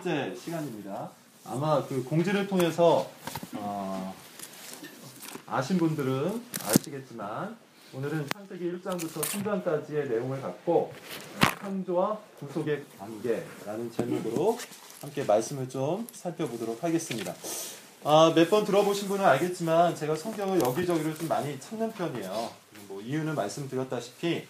번째 시간입니다. 아마 그 공지를 통해서 아신 분들은 아시겠지만 오늘은 창세기 1장부터 3장까지의 내용을 갖고 창조와 구속의 관계라는 제목으로 함께 말씀을 좀 살펴보도록 하겠습니다. 몇 번 들어보신 분은 알겠지만 제가 성경을 여기저기로 좀 많이 찾는 편이에요. 뭐 이유는 말씀드렸다시피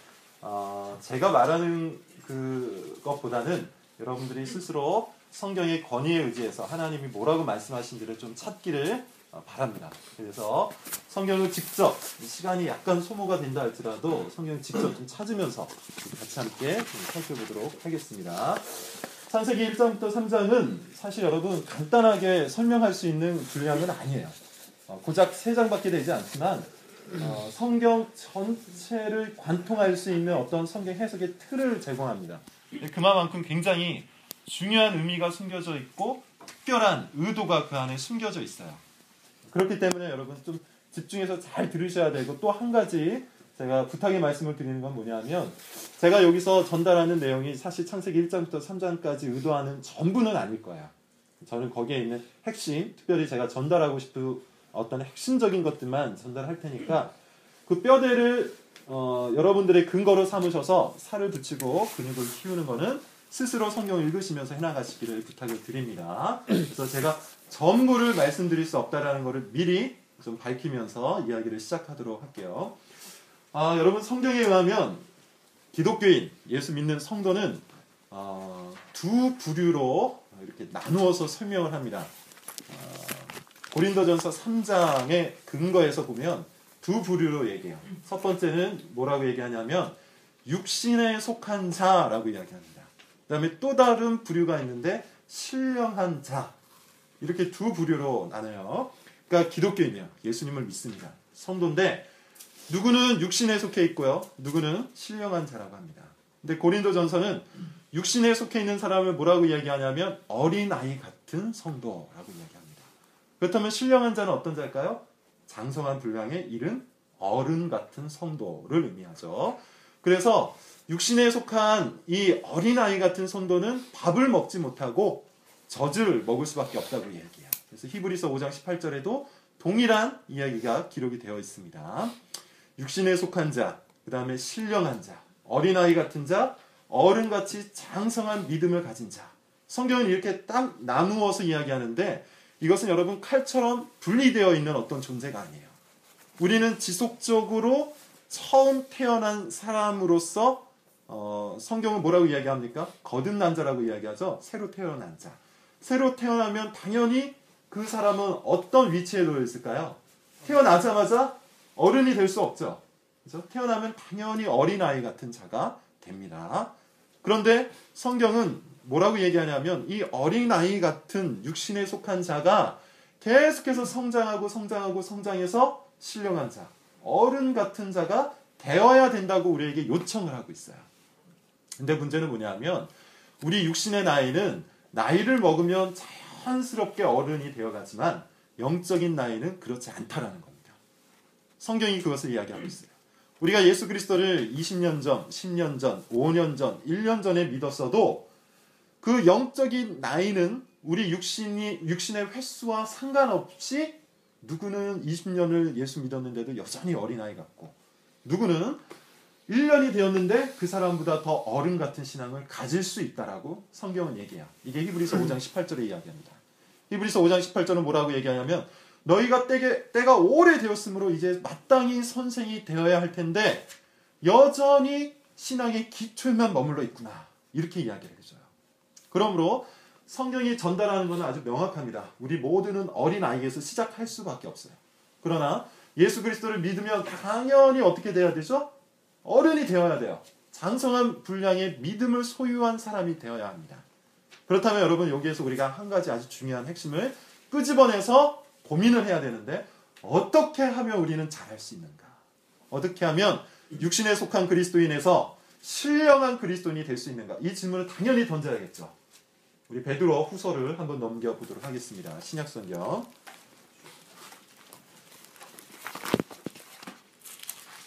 제가 말하는 그것보다는 여러분들이 스스로 성경의 권위에 의지해서 하나님이 뭐라고 말씀하신지를 좀 찾기를 바랍니다. 그래서 성경을 직접, 시간이 약간 소모가 된다 할지라도 성경을 직접 좀 찾으면서 같이 함께 좀 살펴보도록 하겠습니다. 창세기 1장부터 3장은 사실 여러분 간단하게 설명할 수 있는 분량은 아니에요. 고작 3장밖에 되지 않지만 성경 전체를 관통할 수 있는 어떤 성경 해석의 틀을 제공합니다. 그만큼 굉장히 중요한 의미가 숨겨져 있고 특별한 의도가 그 안에 숨겨져 있어요. 그렇기 때문에 여러분 좀 집중해서 잘 들으셔야 되고, 또 한 가지 제가 부탁의 말씀을 드리는 건 뭐냐면, 제가 여기서 전달하는 내용이 사실 창세기 1장부터 3장까지 의도하는 전부는 아닐 거예요. 저는 거기에 있는 핵심, 특별히 제가 전달하고 싶은 어떤 핵심적인 것들만 전달할 테니까 그 뼈대를 여러분들의 근거로 삼으셔서 살을 붙이고 근육을 키우는 거는 스스로 성경을 읽으시면서 해나가시기를 부탁을 드립니다. 그래서 제가 전부를 말씀드릴 수 없다라는 것을 미리 좀 밝히면서 이야기를 시작하도록 할게요. 여러분, 성경에 의하면 기독교인, 예수 믿는 성도는 두 부류로 이렇게 나누어서 설명을 합니다. 고린도전서 3장의 근거에서 보면 두 부류로 얘기해요. 첫 번째는 뭐라고 얘기하냐면 육신에 속한 자라고 이야기합니다. 그 다음에 또 다른 부류가 있는데 신령한 자, 이렇게 두 부류로 나눠요. 그러니까 기독교인이요, 예수님을 믿습니다. 성도인데 누구는 육신에 속해 있고요, 누구는 신령한 자라고 합니다. 근데 고린도전서는 육신에 속해 있는 사람을 뭐라고 이야기하냐면 어린아이 같은 성도라고 이야기합니다. 그렇다면 신령한 자는 어떤 자일까요? 장성한 분량에 이른 어른 같은 성도를 의미하죠. 그래서 육신에 속한 이 어린아이 같은 성도는 밥을 먹지 못하고 젖을 먹을 수밖에 없다고 이야기해요. 그래서 히브리서 5장 18절에도 동일한 이야기가 기록이 되어 있습니다. 육신에 속한 자, 그 다음에 신령한 자, 어린아이 같은 자, 어른같이 장성한 믿음을 가진 자. 성경은 이렇게 딱 나누어서 이야기하는데 이것은 여러분 칼처럼 분리되어 있는 어떤 존재가 아니에요. 우리는 지속적으로 처음 태어난 사람으로서 성경은 뭐라고 이야기합니까? 거듭난 자라고 이야기하죠. 새로 태어난 자. 새로 태어나면 당연히 그 사람은 어떤 위치에 놓여 있을까요? 태어나자마자 어른이 될 수 없죠. 그렇죠? 태어나면 당연히 어린아이 같은 자가 됩니다. 그런데 성경은 뭐라고 얘기하냐면 이 어린아이 같은 육신에 속한 자가 계속해서 성장해서 신령한 자, 어른 같은 자가 되어야 된다고 우리에게 요청을 하고 있어요. 근데 문제는 뭐냐면 우리 육신의 나이는 나이를 먹으면 자연스럽게 어른이 되어가지만 영적인 나이는 그렇지 않다라는 겁니다. 성경이 그것을 이야기하고 있어요. 우리가 예수 그리스도를 20년 전, 10년 전, 5년 전, 1년 전에 믿었어도 그 영적인 나이는 우리 육신의 횟수와 상관없이 누구는 20년을 예수 믿었는데도 여전히 어린아이 같고, 누구는 1년이 되었는데 그 사람보다 더 어른 같은 신앙을 가질 수 있다라고 성경은 얘기해요. 이게 히브리서 5장 18절에 이야기합니다. 히브리서 5장 18절은 뭐라고 얘기하냐면 너희가 때가 오래되었으므로 이제 마땅히 선생이 되어야 할 텐데 여전히 신앙의 기초에만 머물러 있구나, 이렇게 이야기를 해줘요. 그러므로 성경이 전달하는 것은 아주 명확합니다. 우리 모두는 어린아이에서 시작할 수밖에 없어요. 그러나 예수 그리스도를 믿으면 당연히 어떻게 돼야 되죠? 어른이 되어야 돼요. 장성한 분량의 믿음을 소유한 사람이 되어야 합니다. 그렇다면 여러분, 여기에서 우리가 한 가지 아주 중요한 핵심을 끄집어내서 고민을 해야 되는데, 어떻게 하면 우리는 잘할 수 있는가? 어떻게 하면 육신에 속한 그리스도인에서 신령한 그리스도인이 될 수 있는가? 이 질문을 당연히 던져야겠죠. 우리 베드로 후서를 한번 넘겨보도록 하겠습니다. 신약성경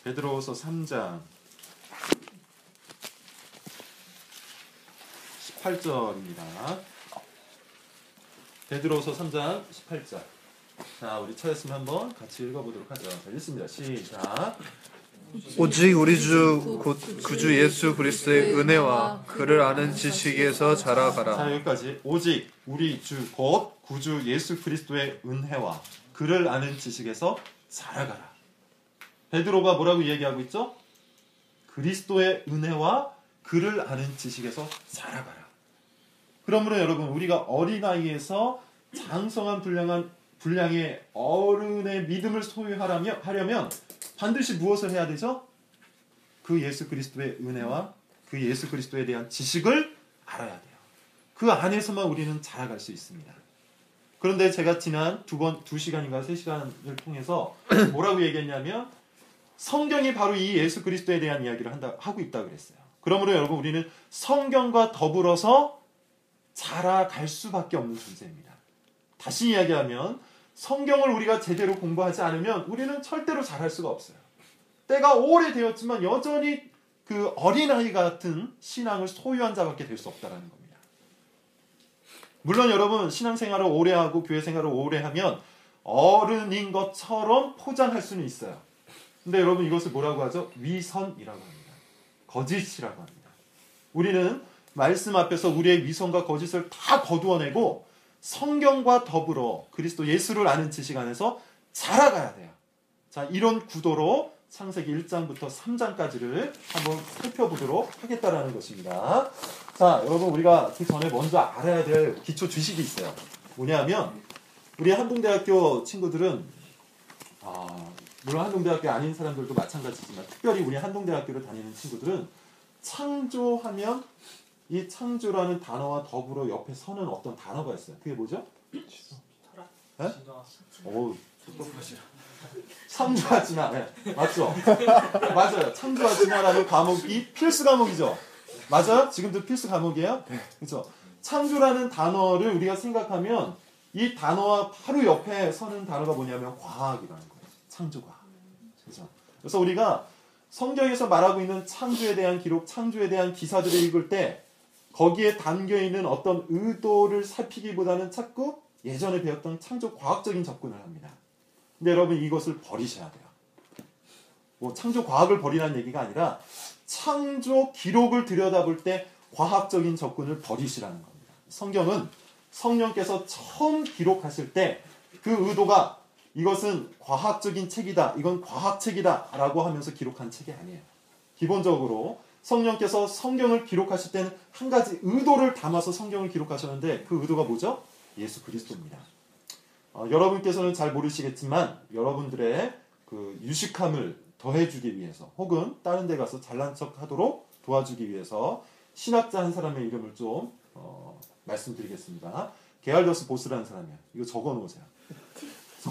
베드로후서 3장 18절입니다. 베드로서 3장 18절. 자, 우리 찾았으면 한번 같이 읽어보도록 하죠. 자, 읽습니다. 시작. 오직 우리 주 곧 구주 예수 그리스도의 은혜와 그를 아는 지식에서 자라가라. 자, 여기까지. 오직 우리 주 곧 구주 예수 그리스도의 은혜와 그를 아는 지식에서 자라가라. 베드로가 뭐라고 얘기하고 있죠? 그리스도의 은혜와 그를 아는 지식에서 자라가라. 그러므로 여러분, 우리가 어린아이에서 장성한 분량의 어른의 믿음을 소유하려면 반드시 무엇을 해야 되죠? 그 예수 그리스도의 은혜와 그 예수 그리스도에 대한 지식을 알아야 돼요. 그 안에서만 우리는 자라갈 수 있습니다. 그런데 제가 지난 2시간인가 3시간을 통해서 뭐라고 얘기했냐면 성경이 바로 이 예수 그리스도에 대한 이야기를 하고 있다 그랬어요. 그러므로 여러분, 우리는 성경과 더불어서 자라갈 수밖에 없는 존재입니다. 다시 이야기하면 성경을 우리가 제대로 공부하지 않으면 우리는 절대로 자랄 수가 없어요. 때가 오래되었지만 여전히 그 어린아이 같은 신앙을 소유한 자밖에 될 수 없다는 겁니다. 물론 여러분, 신앙생활을 오래 하고 교회 생활을 오래 하면 어른인 것처럼 포장할 수는 있어요. 근데 여러분, 이것을 뭐라고 하죠? 위선이라고 합니다. 거짓이라고 합니다. 우리는 말씀 앞에서 우리의 위선과 거짓을 다 거두어내고 성경과 더불어 그리스도 예수를 아는 지식 안에서 자라가야 돼요. 자, 이런 구도로 창세기 1장부터 3장까지를 한번 살펴보도록 하겠다라는 것입니다. 자, 여러분, 우리가 그 전에 먼저 알아야 될 기초 지식이 있어요. 뭐냐면 우리 한동대학교 친구들은 물론 한동대학교 아닌 사람들도 마찬가지지만 특별히 우리 한동대학교를 다니는 친구들은 창조하면 이 창조라는 단어와 더불어 옆에 서는 어떤 단어가 있어요. 그게 뭐죠? 네? 오, 창조하지나. 네, 맞죠? 맞아요. 창조하지나라는 과목이 필수 과목이죠. 맞아요? 지금도 필수 과목이에요? 그렇죠. 창조라는 단어를 우리가 생각하면 이 단어와 바로 옆에 서는 단어가 뭐냐면 과학이라는 거예요. 창조과학. 그렇죠. 그래서 우리가 성경에서 말하고 있는 창조에 대한 기록, 창조에 대한 기사들을 읽을 때 거기에 담겨있는 어떤 의도를 살피기보다는 자꾸 예전에 배웠던 창조 과학적인 접근을 합니다. 근데 여러분, 이것을 버리셔야 돼요. 뭐 창조 과학을 버리라는 얘기가 아니라 창조 기록을 들여다볼 때 과학적인 접근을 버리시라는 겁니다. 성경은 성령께서 처음 기록하실 때 그 의도가 이것은 과학적인 책이다, 이건 과학책이다 라고 하면서 기록한 책이 아니에요. 기본적으로 성령께서 성경을 기록하실 때는 한 가지 의도를 담아서 성경을 기록하셨는데 그 의도가 뭐죠? 예수 그리스도입니다. 여러분께서는 잘 모르시겠지만 여러분들의 그 유식함을 더해주기 위해서 혹은 다른 데 가서 잘난 척 하도록 도와주기 위해서 신학자 한 사람의 이름을 좀 말씀드리겠습니다. 게알더스 보스라는 사람이에요. 이거 적어놓으세요.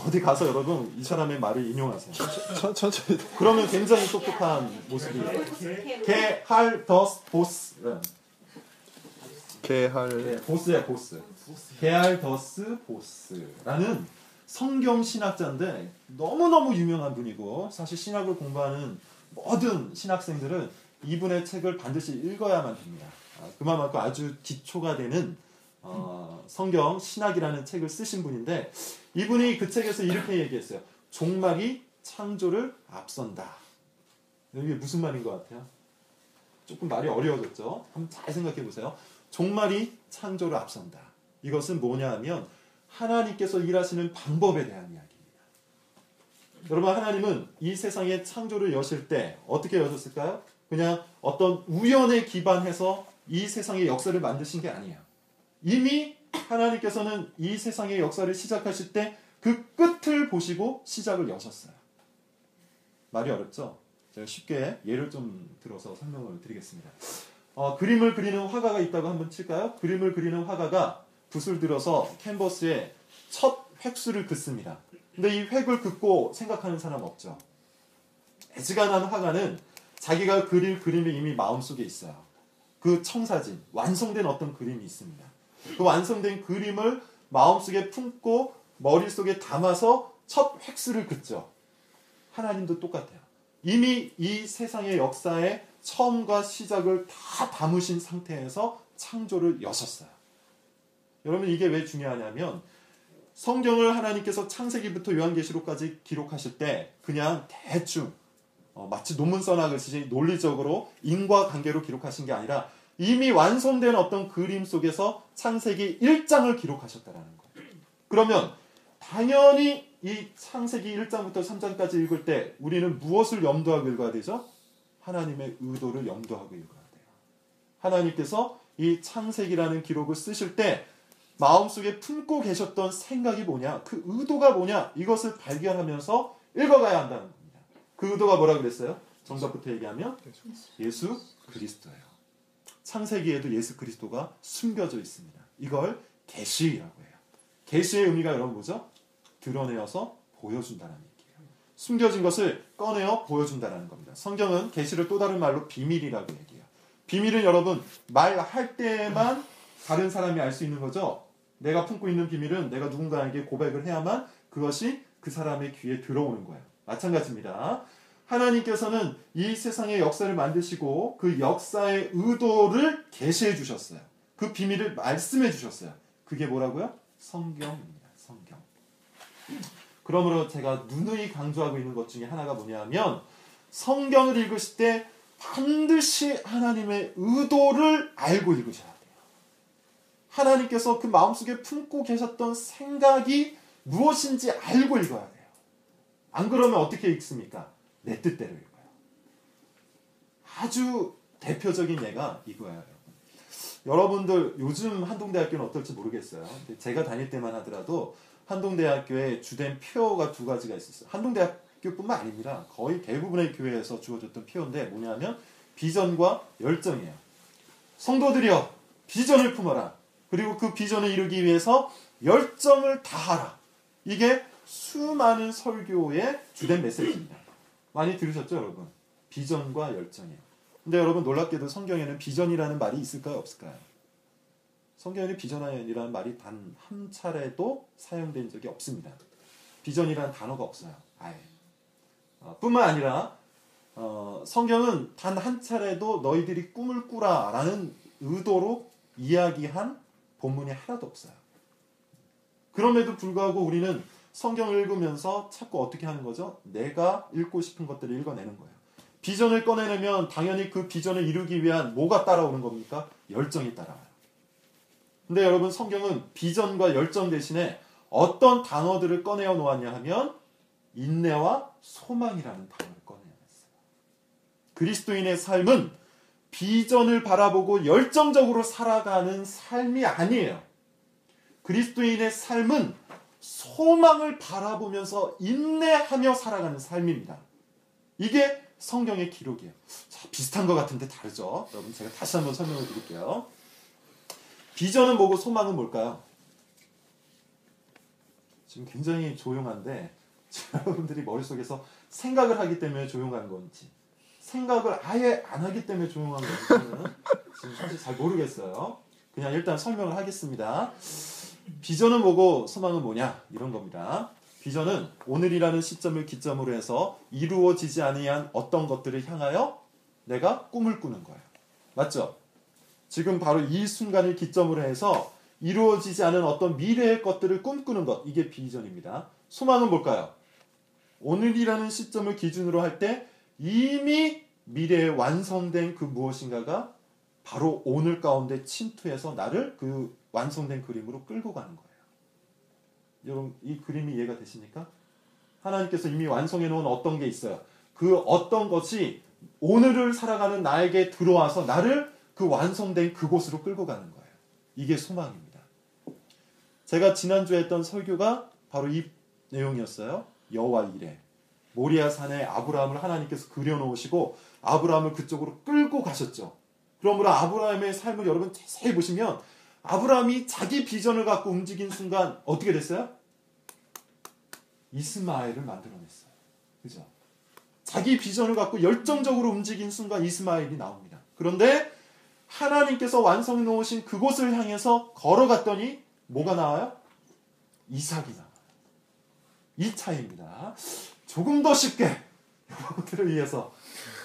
어디 가서 여러분 이 사람의 말을 인용하세요. 천천히. 그러면 굉장히 똑똑한 모습이에요. 게알더스 보스. 보스야, 보스. 게알더스 보스라는 성경 신학자인데 너무너무 유명한 분이고 사실 신학을 공부하는 모든 신학생들은 이분의 책을 반드시 읽어야만 됩니다. 그만큼 아주 기초가 되는 성경 신학이라는 책을 쓰신 분인데 이분이 그 책에서 이렇게 얘기했어요. 종말이 창조를 앞선다. 이게 무슨 말인 것 같아요? 조금 말이 어려워졌죠? 한번 잘 생각해 보세요. 종말이 창조를 앞선다. 이것은 뭐냐 하면 하나님께서 일하시는 방법에 대한 이야기입니다. 여러분, 하나님은 이 세상에 창조를 여실 때 어떻게 여셨을까요? 그냥 어떤 우연에 기반해서 이 세상의 역사를 만드신 게 아니에요. 이미 하나님께서는 이 세상의 역사를 시작하실 때 그 끝을 보시고 시작을 여셨어요. 말이 어렵죠? 제가 쉽게 예를 좀 들어서 설명을 드리겠습니다. 그림을 그리는 화가가 있다고 한번 칠까요? 그림을 그리는 화가가 붓을 들어서 캔버스에 첫 획수를 긋습니다. 근데 이 획을 긋고 생각하는 사람 없죠. 애지간한 화가는 자기가 그릴 그림이 이미 마음속에 있어요. 그 청사진, 완성된 어떤 그림이 있습니다. 그 완성된 그림을 마음속에 품고 머릿속에 담아서 첫 획수를 긋죠. 하나님도 똑같아요. 이미 이 세상의 역사의 처음과 시작을 다 담으신 상태에서 창조를 여셨어요. 여러분 이게 왜 중요하냐면 성경을 하나님께서 창세기부터 요한계시록까지 기록하실 때 그냥 대충 마치 논문 써나가듯이 논리적으로 인과관계로 기록하신 게 아니라 이미 완성된 어떤 그림 속에서 창세기 1장을 기록하셨다라는 거예요. 그러면 당연히 이 창세기 1장부터 3장까지 읽을 때 우리는 무엇을 염두하고 읽어야 되죠? 하나님의 의도를 염두하고 읽어야 돼요. 하나님께서 이 창세기라는 기록을 쓰실 때 마음속에 품고 계셨던 생각이 뭐냐, 그 의도가 뭐냐, 이것을 발견하면서 읽어가야 한다는 겁니다. 그 의도가 뭐라고 그랬어요? 정답부터 얘기하면 예수 그리스도예요. 창세기에도 예수 그리스도가 숨겨져 있습니다. 이걸 계시라고 해요. 계시의 의미가 여러분 뭐죠? 드러내어서 보여준다는 얘기예요. 숨겨진 것을 꺼내어 보여준다는 겁니다. 성경은 계시를 또 다른 말로 비밀이라고 얘기해요. 비밀은 여러분 말할 때만 다른 사람이 알 수 있는 거죠. 내가 품고 있는 비밀은 내가 누군가에게 고백을 해야만 그것이 그 사람의 귀에 들어오는 거예요. 마찬가지입니다. 하나님께서는 이 세상의 역사를 만드시고 그 역사의 의도를 계시해 주셨어요. 그 비밀을 말씀해 주셨어요. 그게 뭐라고요? 성경입니다. 성경. 그러므로 제가 누누이 강조하고 있는 것 중에 하나가 뭐냐면 성경을 읽으실 때 반드시 하나님의 의도를 알고 읽으셔야 돼요. 하나님께서 그 마음속에 품고 계셨던 생각이 무엇인지 알고 읽어야 돼요. 안 그러면 어떻게 읽습니까? 내 뜻대로 읽어요. 아주 대표적인 예가 이거예요. 여러분들 요즘 한동대학교는 어떨지 모르겠어요. 제가 다닐 때만 하더라도 한동대학교에 주된 표어가 두 가지가 있었어요. 한동대학교뿐만 아닙니다. 거의 대부분의 교회에서 주어졌던 표어인데 뭐냐면 비전과 열정이에요. 성도들이여 비전을 품어라. 그리고 그 비전을 이루기 위해서 열정을 다하라. 이게 수많은 설교의 주된 메시지입니다. 많이 들으셨죠 여러분? 비전과 열정이에요. 근데 여러분 놀랍게도 성경에는 비전이라는 말이 있을까요 없을까요? 성경에는 비전이라는 말이 단 한 차례도 사용된 적이 없습니다. 비전이라는 단어가 없어요. 아예. 뿐만 아니라 성경은 단 한 차례도 너희들이 꿈을 꾸라 라는 의도로 이야기한 본문이 하나도 없어요. 그럼에도 불구하고 우리는 성경을 읽으면서 자꾸 어떻게 하는 거죠? 내가 읽고 싶은 것들을 읽어내는 거예요. 비전을 꺼내려면 당연히 그 비전을 이루기 위한 뭐가 따라오는 겁니까? 열정이 따라와요. 근데 여러분 성경은 비전과 열정 대신에 어떤 단어들을 꺼내어 놓았냐 하면 인내와 소망이라는 단어를 꺼내놨어요. 그리스도인의 삶은 비전을 바라보고 열정적으로 살아가는 삶이 아니에요. 그리스도인의 삶은 소망을 바라보면서 인내하며 살아가는 삶입니다. 이게 성경의 기록이에요. 자, 비슷한 것 같은데 다르죠? 여러분 제가 다시 한번 설명을 드릴게요. 비전은 뭐고 소망은 뭘까요? 지금 굉장히 조용한데 여러분들이 머릿속에서 생각을 하기 때문에 조용한 건지 생각을 아예 안 하기 때문에 조용한 건지는 지금 사실 잘 모르겠어요. 그냥 일단 설명을 하겠습니다. 비전은 뭐고 소망은 뭐냐? 이런 겁니다. 비전은 오늘이라는 시점을 기점으로 해서 이루어지지 아니한 어떤 것들을 향하여 내가 꿈을 꾸는 거예요. 맞죠? 지금 바로 이 순간을 기점으로 해서 이루어지지 않은 어떤 미래의 것들을 꿈꾸는 것. 이게 비전입니다. 소망은 뭘까요? 오늘이라는 시점을 기준으로 할 때 이미 미래에 완성된 그 무엇인가가 바로 오늘 가운데 침투해서 나를 그 완성된 그림으로 끌고 가는 거예요. 여러분 이 그림이 이해가 되십니까? 하나님께서 이미 완성해 놓은 어떤 게 있어요. 그 어떤 것이 오늘을 살아가는 나에게 들어와서 나를 그 완성된 그곳으로 끌고 가는 거예요. 이게 소망입니다. 제가 지난주에 했던 설교가 바로 이 내용이었어요. 여호와 이레. 모리아 산에 아브라함을 하나님께서 그려놓으시고 아브라함을 그쪽으로 끌고 가셨죠. 그러므로 아브라함의 삶을 여러분 자세히 보시면 아브라함이 자기 비전을 갖고 움직인 순간 어떻게 됐어요? 이스마엘을 만들어냈어요. 그죠? 자기 비전을 갖고 열정적으로 움직인 순간 이스마엘이 나옵니다. 그런데 하나님께서 완성해 놓으신 그곳을 향해서 걸어갔더니 뭐가 나와요? 이삭이 나와요. 이 차이입니다. 조금 더 쉽게 여러분들을 위해서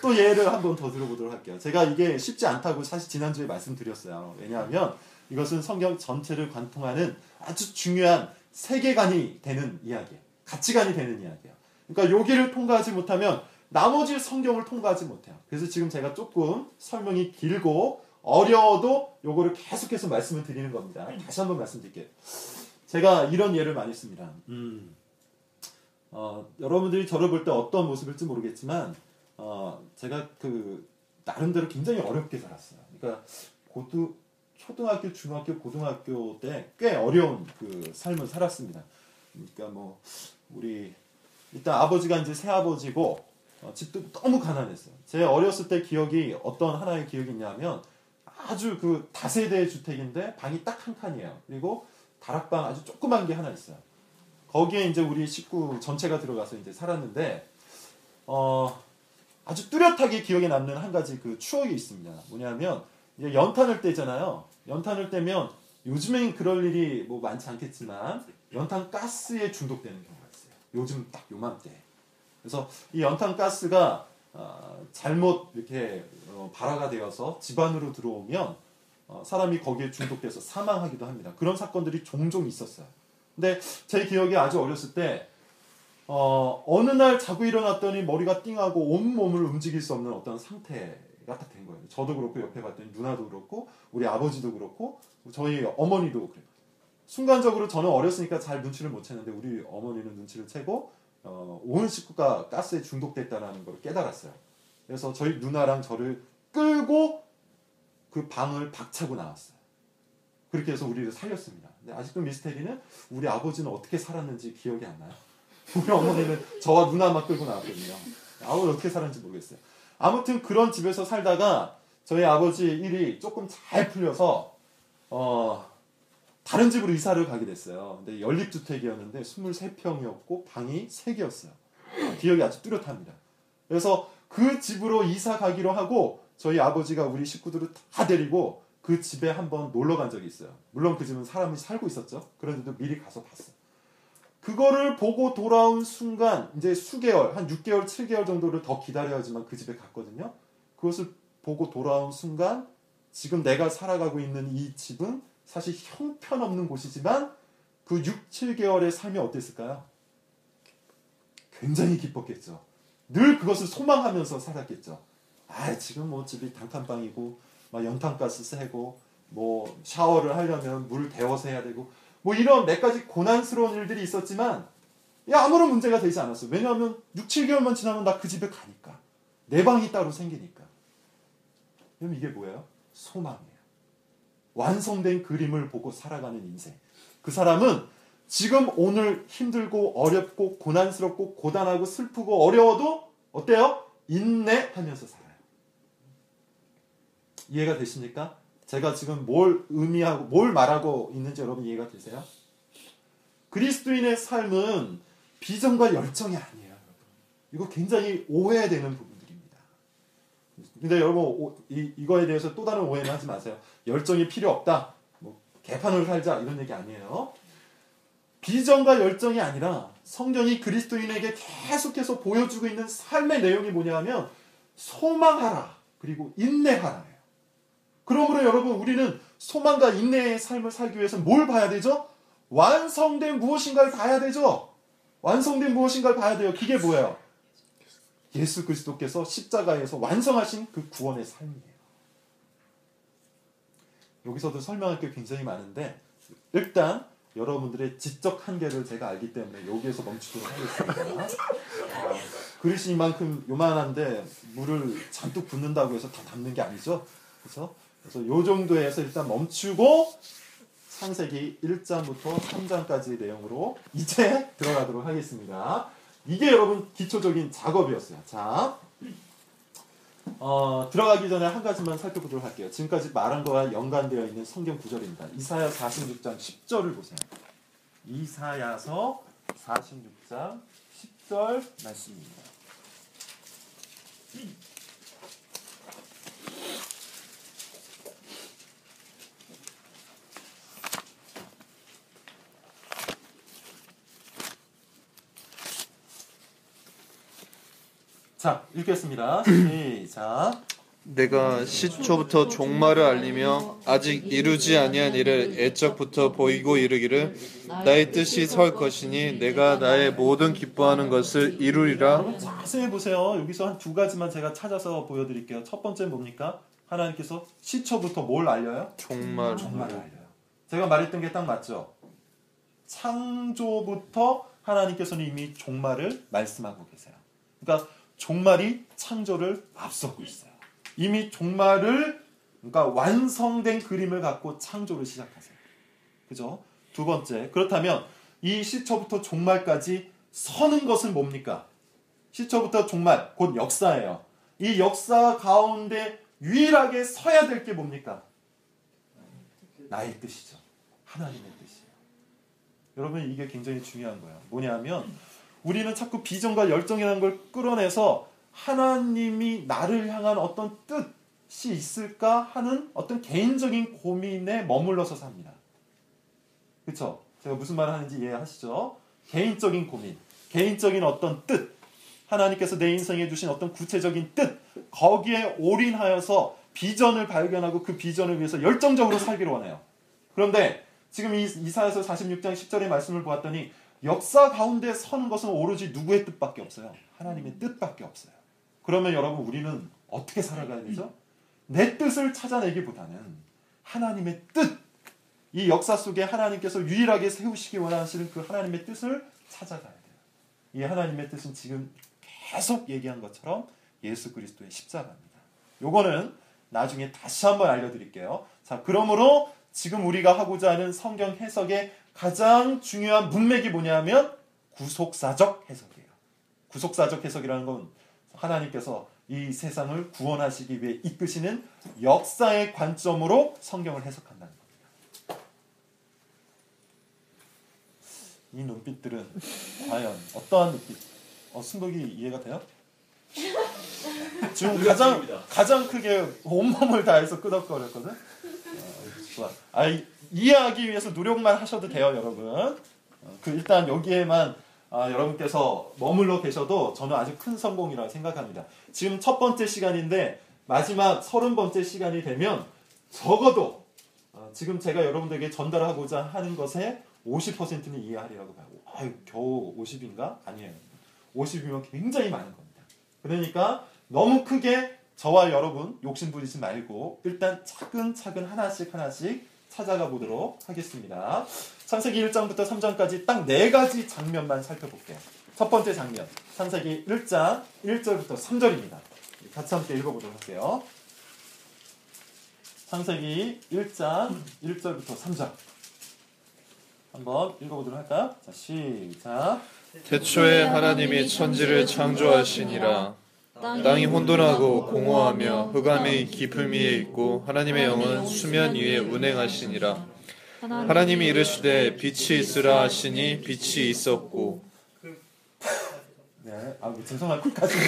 또 예를 한번 더 들어보도록 할게요. 제가 이게 쉽지 않다고 사실 지난주에 말씀드렸어요. 왜냐하면 이것은 성경 전체를 관통하는 아주 중요한 세계관이 되는 이야기예요. 가치관이 되는 이야기예요. 그러니까 여기를 통과하지 못하면 나머지 성경을 통과하지 못해요. 그래서 지금 제가 조금 설명이 길고 어려워도 요거를 계속해서 말씀을 드리는 겁니다. 다시 한번 말씀드릴게요. 제가 이런 예를 많이 씁니다. 여러분들이 저를 볼 때 어떤 모습일지 모르겠지만 제가 나름대로 굉장히 어렵게 살았어요. 그러니까 초등학교, 중학교, 고등학교 때 꽤 어려운 삶을 살았습니다. 그러니까 우리 일단 아버지가 이제 새아버지고 집도 너무 가난했어요. 제 어렸을 때 기억이 어떤 하나의 기억이 있냐면 아주 다세대 주택인데 방이 딱 한 칸이에요. 그리고 다락방 아주 조그만 게 하나 있어요. 거기에 이제 우리 식구 전체가 들어가서 이제 살았는데 아주 뚜렷하게 기억에 남는 한 가지 추억이 있습니다. 뭐냐면 이제 연탄을 떼잖아요. 연탄을 떼면 요즘엔 그럴 일이 많지 않겠지만 연탄 가스에 중독되는 경우가 있어요. 요즘 딱 요맘때. 그래서 이 연탄 가스가 잘못 이렇게 발화가 되어서 집 안으로 들어오면 사람이 거기에 중독돼서 사망하기도 합니다. 그런 사건들이 종종 있었어요. 근데 제 기억에 아주 어렸을 때 어느 날 자고 일어났더니 머리가 띵하고 온몸을 움직일 수 없는 어떤 상태가 딱 된 거예요. 저도 그렇고 옆에 봤더니 누나도 그렇고 우리 아버지도 그렇고 저희 어머니도 그래요. 순간적으로 저는 어렸으니까 잘 눈치를 못 챘는데 우리 어머니는 눈치를 채고 온 식구가 가스에 중독됐다는 걸 깨달았어요. 그래서 저희 누나랑 저를 끌고 그 방을 박차고 나왔어요. 그렇게 해서 우리를 살렸습니다. 근데 아직도 미스테리는 우리 아버지는 어떻게 살았는지 기억이 안 나요. 우리 어머니는 저와 누나만 끌고 나왔거든요. 아버지 어떻게 살았는지 모르겠어요. 아무튼 그런 집에서 살다가 저희 아버지 일이 조금 잘 풀려서 다른 집으로 이사를 가게 됐어요. 근데 연립주택이었는데 23평이었고 방이 3개였어요. 기억이 아주 뚜렷합니다. 그래서 그 집으로 이사 가기로 하고 저희 아버지가 우리 식구들을 다 데리고 그 집에 한번 놀러 간 적이 있어요. 물론 그 집은 사람이 살고 있었죠. 그런데도 미리 가서 봤어요. 그거를 보고 돌아온 순간 이제 수개월, 한 6개월, 7개월 정도를 더 기다려야지만 그 집에 갔거든요. 그것을 보고 돌아온 순간 지금 내가 살아가고 있는 이 집은 사실 형편없는 곳이지만 그 6, 7개월의 삶이 어땠을까요? 굉장히 기뻤겠죠. 늘 그것을 소망하면서 살았겠죠. 지금 집이 단칸방이고 막 연탄가스 새고 샤워를 하려면 물 데워서 해야 되고 이런 몇 가지 고난스러운 일들이 있었지만 아무런 문제가 되지 않았어요. 왜냐하면 6, 7개월만 지나면 나 그 집에 가니까. 내 방이 따로 생기니까. 그럼 이게 뭐예요? 소망이에요. 완성된 그림을 보고 살아가는 인생. 그 사람은 지금 오늘 힘들고 어렵고 고난스럽고 고단하고 슬프고 어려워도 어때요? 인내하면서 살아요. 이해가 되십니까? 제가 지금 뭘 의미하고 뭘 말하고 있는지 여러분 이해가 되세요? 그리스도인의 삶은 비전과 열정이 아니에요. 이거 굉장히 오해되는 부분들입니다. 근데 여러분 이거에 대해서 또 다른 오해는 하지 마세요. 열정이 필요 없다. 개판으로 살자 이런 얘기 아니에요. 비전과 열정이 아니라 성경이 그리스도인에게 계속해서 보여주고 있는 삶의 내용이 뭐냐면 소망하라 그리고 인내하라. 그러므로 여러분 우리는 소망과 인내의 삶을 살기 위해서 뭘 봐야 되죠? 완성된 무엇인가를 봐야 되죠. 완성된 무엇인가를 봐야 돼요. 그게 뭐예요? 예수 그리스도께서 십자가에서 완성하신 그 구원의 삶이에요. 여기서도 설명할 게 굉장히 많은데 일단 여러분들의 지적 한계를 제가 알기 때문에 여기에서 멈추도록 하겠습니다. 그릇이 이만큼 요만한데 물을 잔뜩 붓는다고 해서 다 담는 게 아니죠. 그래서 요 정도에서 일단 멈추고 창세기 1장부터 3장까지의 내용으로 이제 들어가도록 하겠습니다. 이게 여러분 기초적인 작업이었어요. 자, 들어가기 전에 한 가지만 살펴보도록 할게요. 지금까지 말한 거와 연관되어 있는 성경 구절입니다. 이사야 46장 10절을 보세요. 이사야서 46장 10절 말씀입니다. 자, 읽겠습니다. 시작. 내가 시초부터 종말을 알리며 아직 이루지 아니한 일을 애적부터 보이고 이르기를 나의 뜻이 설 것이니 내가 나의 모든 기뻐하는 것을 이루리라. 자세히 보세요. 여기서 한 두 가지만 제가 찾아서 보여드릴게요. 첫 번째는 뭡니까? 하나님께서 시초부터 뭘 알려요? 종말을 알려요. 제가 말했던 게 딱 맞죠? 창조부터 하나님께서는 이미 종말을 말씀하고 계세요. 그러니까 종말이 창조를 앞서고 있어요. 이미 종말을, 그러니까 완성된 그림을 갖고 창조를 시작하세요. 그죠? 두 번째, 그렇다면 이 시초부터 종말까지 서는 것은 뭡니까? 시초부터 종말, 곧 역사예요. 이 역사 가운데 유일하게 서야 될 게 뭡니까? 나의 뜻이죠. 하나님의 뜻이에요. 여러분, 이게 굉장히 중요한 거예요. 뭐냐면 우리는 자꾸 비전과 열정이라는 걸 끌어내서 하나님이 나를 향한 어떤 뜻이 있을까 하는 어떤 개인적인 고민에 머물러서 삽니다. 그렇죠? 제가 무슨 말을 하는지 이해하시죠? 개인적인 고민, 개인적인 어떤 뜻, 하나님께서 내 인생에 주신 어떤 구체적인 뜻, 거기에 올인하여서 비전을 발견하고 그 비전을 위해서 열정적으로 살기를 원해요. 그런데 지금 이 이사야서 46장 10절의 말씀을 보았더니 역사 가운데 서는 것은 오로지 누구의 뜻밖에 없어요. 하나님의 뜻밖에 없어요. 그러면 여러분, 우리는 어떻게 살아가야 되죠? 내 뜻을 찾아내기보다는 하나님의 뜻, 이 역사 속에 하나님께서 유일하게 세우시기 원하시는 그 하나님의 뜻을 찾아가야 돼요. 이 하나님의 뜻은 지금 계속 얘기한 것처럼 예수 그리스도의 십자가입니다. 요거는 나중에 다시 한번 알려드릴게요. 자, 그러므로 지금 우리가 하고자 하는 성경 해석의 가장 중요한 문맥이 뭐냐면 구속사적 해석이에요. 구속사적 해석이라는 건 하나님께서 이 세상을 구원하시기 위해 이끄시는 역사의 관점으로 성경을 해석한다는 겁니다. 이 눈빛들은 과연 어떠한 눈빛? 순덕이 이해가 돼요? 지금 가장 크게 온몸을 다해서 끄덕거렸거든. 좋아. 이해하기 위해서 노력만 하셔도 돼요, 여러분. 일단 여기에만 여러분께서 머물러 계셔도 저는 아주 큰 성공이라고 생각합니다. 지금 첫 번째 시간인데 마지막 30번째 시간이 되면 적어도 지금 제가 여러분들에게 전달하고자 하는 것의 50%는 이해하리라고 봐요. 겨우 50인가? 아니에요. 50이면 굉장히 많은 겁니다. 그러니까 너무 크게 저와 여러분 욕심 부리지 말고 일단 차근차근 하나씩 찾아가 보도록 하겠습니다. 창세기 1장부터 3장까지 딱 4가지 장면만 살펴볼게요. 첫 번째 장면, 창세기 1장 1절부터 3절입니다. 같이 함께 읽어보도록 할게요. 창세기 1장 1절부터 3절 한번 읽어보도록 할까요? 자, 시작. 태초에 하나님이 천지를 창조하시니라. 땅이 혼돈하고 공허하며 흑암이 깊음 위에 있고 하나님의 영은 수면 위에 운행하시니라. 하나님이 이르시되 빛이 있으라 하시니 빛이 있었고. 네, 죄송할 것까지는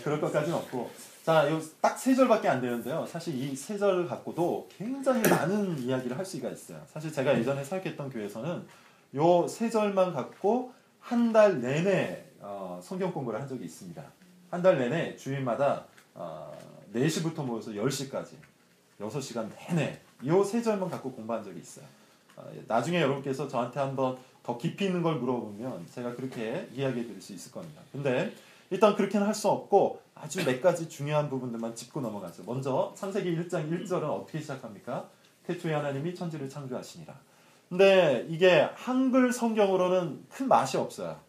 그럴 것까지는 없고. 자, 딱 3절밖에 안 되는데요. 사실 이 3절 갖고도 굉장히 많은 이야기를 할 수가 있어요. 사실 제가 예전에 사역했던 교회에서는 요 3절만 갖고 한 달 내내 성경 공부를 한 적이 있습니다. 한 달 내내 주일마다 4시부터 모여서 10시까지 6시간 내내 이 3절만 갖고 공부한 적이 있어요. 나중에 여러분께서 저한테 한번 더 깊이 있는 걸 물어보면 제가 그렇게 이야기해 드릴 수 있을 겁니다. 근데 일단 그렇게는 할 수 없고 아주 몇 가지 중요한 부분들만 짚고 넘어가죠. 먼저 창세기 1장 1절은 어떻게 시작합니까? 태초에 하나님이 천지를 창조하시니라. 근데 이게 한글 성경으로는 큰 맛이 없어요.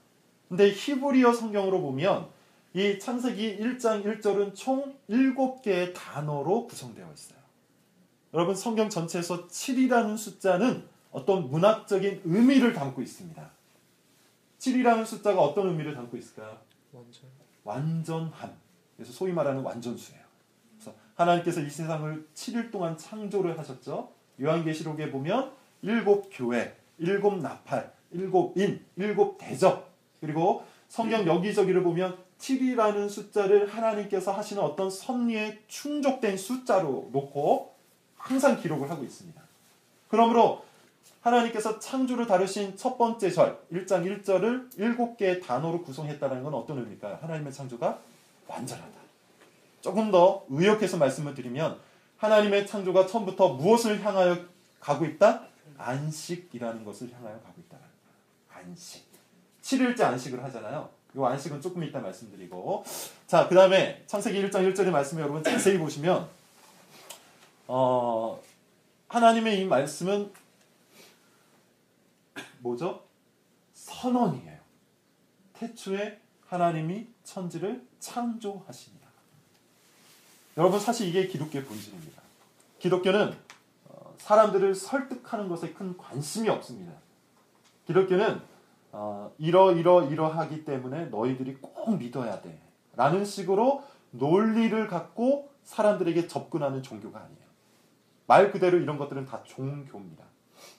근데 히브리어 성경으로 보면 이 창세기 1장 1절은 총 7개의 단어로 구성되어 있어요. 여러분, 성경 전체에서 7이라는 숫자는 어떤 문학적인 의미를 담고 있습니다. 7이라는 숫자가 어떤 의미를 담고 있을까요? 완전함. 그래서 소위 말하는 완전수예요. 그래서 하나님께서 이 세상을 7일 동안 창조를 하셨죠. 요한계시록에 보면 7교회, 7나팔, 7인, 7대접, 그리고 성경 여기저기를 보면 7이라는 숫자를 하나님께서 하시는 어떤 섭리에 충족된 숫자로 놓고 항상 기록을 하고 있습니다. 그러므로 하나님께서 창조를 다루신 첫 번째 절, 1장 1절을 7개의 단어로 구성했다는 건 어떤 의미일까요? 하나님의 창조가 완전하다. 조금 더 의역해서 말씀을 드리면 하나님의 창조가 처음부터 무엇을 향하여 가고 있다? 안식이라는 것을 향하여 가고 있다는 거예요. 안식. 7일째 안식을 하잖아요. 이 안식은 조금 이따 말씀드리고, 자, 그 다음에 창세기 1장 1절의 말씀을 여러분 자세히 보시면 하나님의 이 말씀은 뭐죠? 선언이에요. 태초에 하나님이 천지를 창조하십니다. 여러분, 사실 이게 기독교의 본질입니다. 기독교는 사람들을 설득하는 것에 큰 관심이 없습니다. 기독교는 이러하기 때문에 너희들이 꼭 믿어야 돼 라는 식으로 논리를 갖고 사람들에게 접근하는 종교가 아니에요. 말 그대로 이런 것들은 다 종교입니다.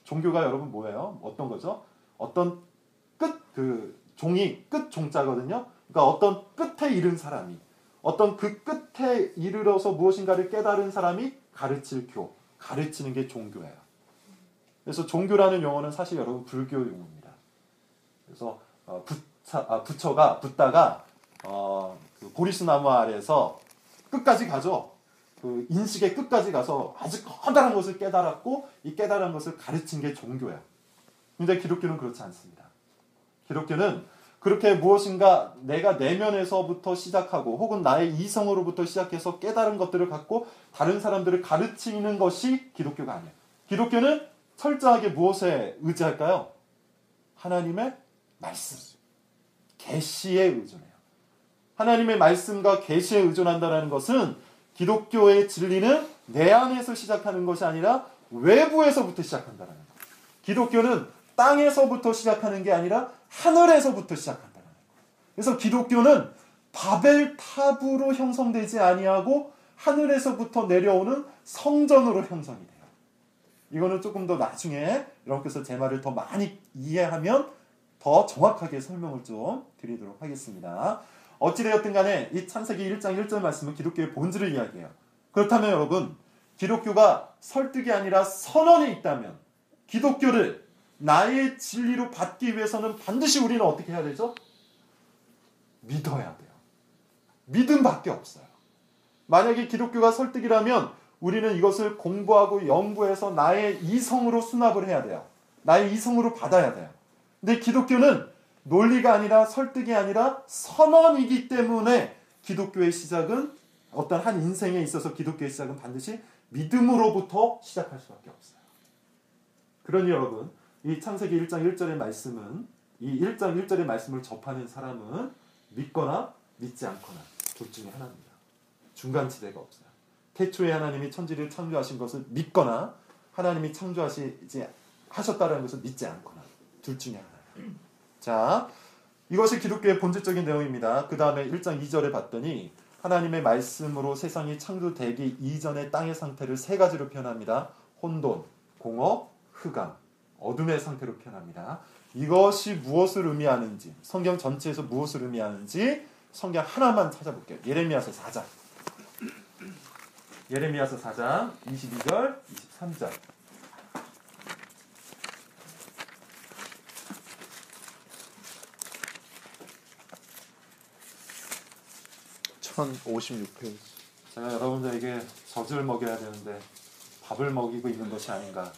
종교가 여러분 뭐예요? 어떤 거죠? 어떤 종이 끝 종자거든요. 그러니까 어떤 끝에 이른 사람이, 어떤 그 끝에 이르러서 무엇인가를 깨달은 사람이 가르칠 가르치는 게 종교예요. 그래서 종교라는 용어는 사실 여러분 불교 용어입니다. 그래서 붓다가 그 보리스 나무 아래에서 끝까지 가죠. 그 인식의 끝까지 가서 아주 커다란 것을 깨달았고 이 깨달은 것을 가르친 게 종교예요. 근데 기독교는 그렇지 않습니다. 기독교는 그렇게 무엇인가 내가 내면에서부터 시작하고 혹은 나의 이성으로부터 시작해서 깨달은 것들을 갖고 다른 사람들을 가르치는 것이 기독교가 아니에요. 기독교는 철저하게 무엇에 의지할까요? 하나님의 말씀, 계시에 의존해요. 하나님의 말씀과 계시에 의존한다는 것은 기독교의 진리는 내 안에서 시작하는 것이 아니라 외부에서부터 시작한다는 거예요. 기독교는 땅에서부터 시작하는 게 아니라 하늘에서부터 시작한다는 거예요. 그래서 기독교는 바벨탑으로 형성되지 아니하고 하늘에서부터 내려오는 성전으로 형성이 돼요. 이거는 조금 더 나중에 여러분께서 제 말을 더 많이 이해하면 더 정확하게 설명을 좀 드리도록 하겠습니다. 어찌되었든 간에 이 창세기 1장 1절 말씀은 기독교의 본질을 이야기해요. 그렇다면 여러분, 기독교가 설득이 아니라 선언이 있다면 기독교를 나의 진리로 받기 위해서는 반드시 우리는 어떻게 해야 되죠? 믿어야 돼요. 믿음밖에 없어요. 만약에 기독교가 설득이라면 우리는 이것을 공부하고 연구해서 나의 이성으로 수납을 해야 돼요. 나의 이성으로 받아야 돼요. 근데 기독교는 논리가 아니라 설득이 아니라 선언이기 때문에 기독교의 시작은 어떤 한 인생에 있어서 기독교의 시작은 반드시 믿음으로부터 시작할 수밖에 없어요. 그러니 여러분, 이 창세기 1장 1절의 말씀은 이 1장 1절의 말씀을 접하는 사람은 믿거나 믿지 않거나 둘 중에 하나입니다. 중간지대가 없어요. 태초에 하나님이 천지를 창조하신 것을 믿거나 하나님이 하셨다는 것을 믿지 않거나 둘 중에 하나예요. 자, 이것이 기독교의 본질적인 내용입니다. 그 다음에 1장 2절에 봤더니 하나님의 말씀으로 세상이 창조되기 이전의 땅의 상태를 세 가지로 표현합니다. 혼돈, 공허, 흑암, 어둠의 상태로 표현합니다. 이것이 무엇을 의미하는지, 성경 전체에서 무엇을 의미하는지 성경 하나만 찾아볼게요. 예레미야서 4장. 예레미야서 4장 22절, 23절. (1056페이지) 제가 여러분들에게 젖을 먹여야 되는데 밥을 먹이고 있는 것이 아닌가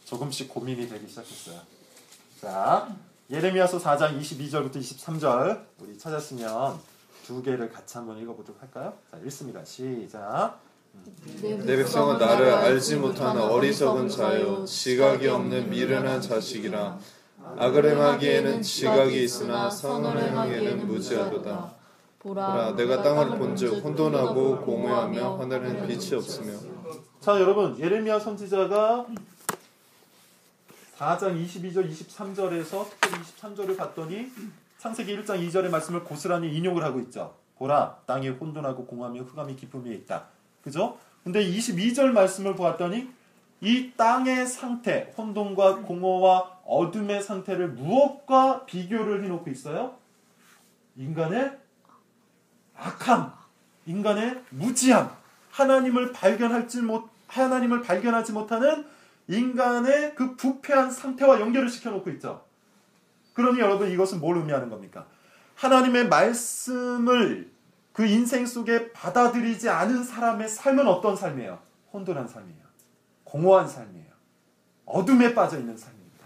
조금씩 고민이 되기 시작했어요. 자, 예레미야서 4장 22절부터 23절 우리 찾았으면 두 개를 같이 한번 읽어보도록 할까요? 자, 읽습니다. 시작. 내 백성은 나를 알지 못하는 어리석은 자요 지각이 없는 미련한 자식이라. 악을 행하기에는 지각이 있으나 선을 행하기에는 무지하도다. 보라, 내가 땅을 본즉 혼돈하고 공허하며 하늘에는 빛이 없으며. 자, 여러분, 예레미야 선지자가 4장 22절, 23절에서 특별히 23절을 봤더니 창세기 1장 2절의 말씀을 고스란히 인용을 하고 있죠. 보라, 땅이 혼돈하고 공허하며 흑암이 깊음에 있다. 그죠? 근데 22절 말씀을 보았더니 이 땅의 상태, 혼돈과 공허와 어둠의 상태를 무엇과 비교를 해놓고 있어요? 인간의 악함, 인간의 무지함, 하나님을 발견하지 못하는 인간의 그 부패한 상태와 연결을 시켜놓고 있죠. 그러니 여러분, 이것은 뭘 의미하는 겁니까? 하나님의 말씀을 그 인생 속에 받아들이지 않은 사람의 삶은 어떤 삶이에요? 혼돈한 삶이에요. 공허한 삶이에요. 어둠에 빠져 있는 삶입니다.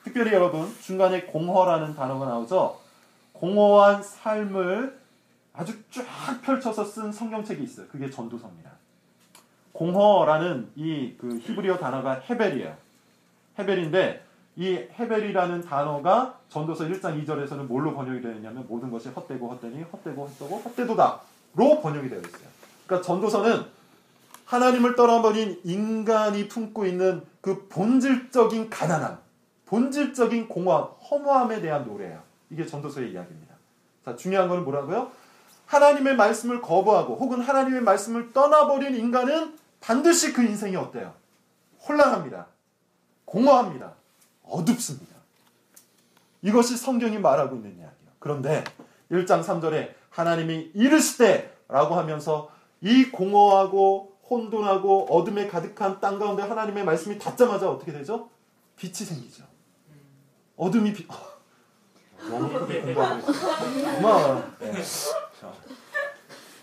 특별히 여러분, 중간에 공허라는 단어가 나오죠. 공허한 삶을 아주 쫙 펼쳐서 쓴 성경책이 있어요. 그게 전도서입니다. 공허라는 그 히브리어 단어가 헤벨이에요. 헤벨인데 이 헤벨이라는 단어가 전도서 1장 2절에서는 뭘로 번역이 되어 있냐면 모든 것이 헛되고 헛되니 헛되고 헛되고 헛되도다로 번역이 되어 있어요. 그러니까 전도서는 하나님을 떠나버린 인간이 품고 있는 그 본질적인 가난함, 본질적인 공허함, 허무함에 대한 노래예요. 이게 전도서의 이야기입니다. 자, 중요한 건 뭐라고요? 하나님의 말씀을 거부하고 혹은 하나님의 말씀을 떠나버린 인간은 반드시 그 인생이 어때요? 혼란합니다. 공허합니다. 어둡습니다. 이것이 성경이 말하고 있는 이야기예요. 그런데 1장 3절에 하나님이 이르시되 라고 하면서 이 공허하고 혼돈하고 어둠에 가득한 땅 가운데 하나님의 말씀이 닿자마자 어떻게 되죠? 빛이 생기죠. 어둠이 너무 크게 공부하고 있어요.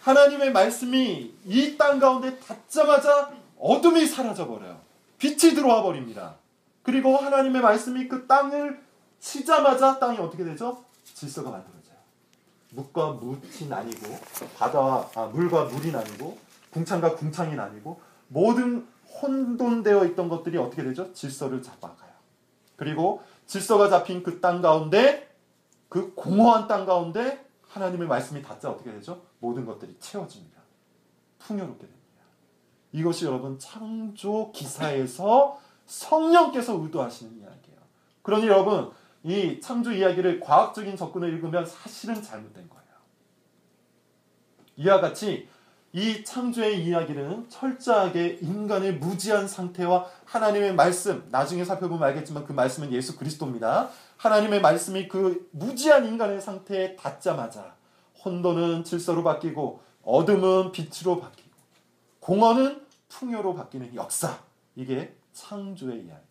하나님의 말씀이 이 땅 가운데 닿자마자 어둠이 사라져버려요. 빛이 들어와 버립니다. 그리고 하나님의 말씀이 그 땅을 치자마자 땅이 어떻게 되죠? 질서가 만들어져요. 묵과 묵이 나뉘고 물과 물이 나뉘고 궁창과 궁창이 나뉘고 모든 혼돈되어 있던 것들이 어떻게 되죠? 질서를 잡아가요. 그리고 질서가 잡힌 그 땅 가운데, 그 공허한 땅 가운데 하나님의 말씀이 닿자 어떻게 되죠? 모든 것들이 채워집니다. 풍요롭게 됩니다. 이것이 여러분 창조 기사에서 성령께서 의도하시는 이야기예요. 그러니 여러분 이 창조 이야기를 과학적인 접근을 읽으면 사실은 잘못된 거예요. 이와 같이 이 창조의 이야기는 철저하게 인간의 무지한 상태와 하나님의 말씀, 나중에 살펴보면 알겠지만 그 말씀은 예수 그리스도입니다. 하나님의 말씀이 그 무지한 인간의 상태에 닿자마자 혼돈은 질서로 바뀌고 어둠은 빛으로 바뀌고 공허는 풍요로 바뀌는 역사, 이게 창조의 이야기예요.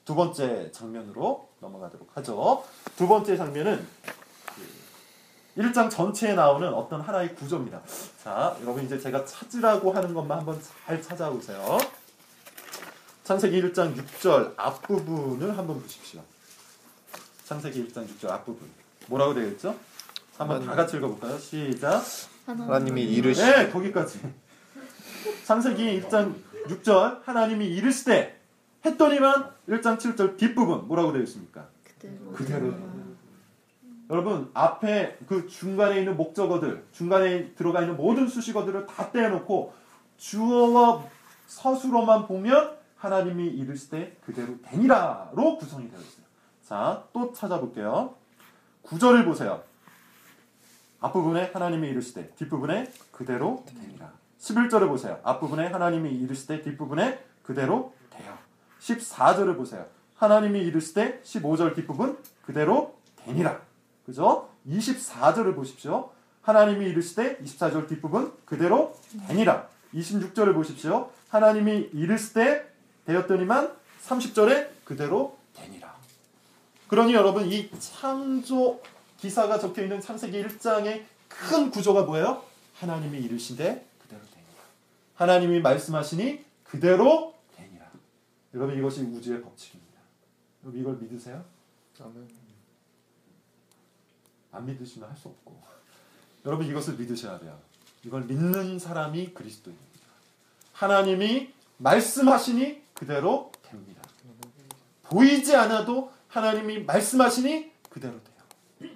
두 번째 장면으로 넘어가도록 하죠. 두 번째 장면은 1장 전체에 나오는 어떤 하나의 구조입니다. 자, 여러분 이제 제가 찾으라고 하는 것만 한번 잘 찾아보세요. 창세기 1장 6절 앞부분을 한번 보십시오. 창세기 1장 6절 앞부분. 뭐라고 되어 있죠? 한번 다 같이 읽어볼까요? 시작. 하나님이 이르시되. 네, 거기까지. 창세기 1장 6절 하나님이 이르시되 했더니만 1장 7절 뒷부분 뭐라고 되어 있습니까? 그대로. 여러분 앞에 그 중간에 있는 목적어들, 중간에 들어가 있는 모든 수식어들을 다 떼어놓고 주어와 서술어만 보면 하나님이 이르시되 그대로 되니라로 구성이 되어 있어요. 자, 또 찾아볼게요. 9절을 보세요. 앞부분에 하나님이 이르시되 뒷부분에 그대로 되니라. 11절을 보세요. 앞부분에 하나님이 이르시되 뒷부분에 그대로 돼요. 14절을 보세요. 하나님이 이르시되 15절 뒷부분 그대로 되니라. 그죠? 24절을 보십시오. 하나님이 이르시되 24절 뒷부분 그대로 되니라. 26절을 보십시오. 하나님이 이르시되 되었더니만 30절에 그대로 되니라. 그러니 여러분 이 창조 기사가 적혀있는 창세기 1장의 큰 구조가 뭐예요? 하나님이 이르시되 그대로 되니라. 하나님이 말씀하시니 그대로 되니라. 여러분 이것이 우주의 법칙입니다. 여러분 이걸 믿으세요? 아멘. 안 믿으시면 할 수 없고 여러분 이것을 믿으셔야 돼요. 이걸 믿는 사람이 그리스도입니다. 하나님이 말씀하시니 그대로 됩니다. 보이지 않아도 하나님이 말씀하시니 그대로 돼요.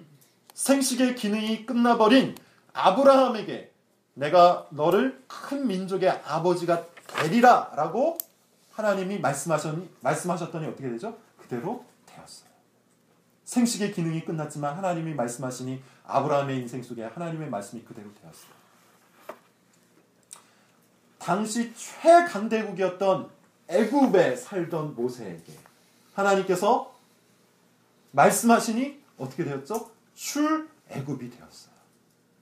생식의 기능이 끝나버린 아브라함에게 내가 너를 큰 민족의 아버지가 되리라 라고 하나님이 말씀하셨더니 어떻게 되죠? 그대로 되었어요. 생식의 기능이 끝났지만 하나님이 말씀하시니 아브라함의 인생 속에 하나님의 말씀이 그대로 되었어요. 당시 최강대국이었던 애굽에 살던 모세에게 하나님께서 말씀하시니 어떻게 되었죠? 출애굽이 되었어요.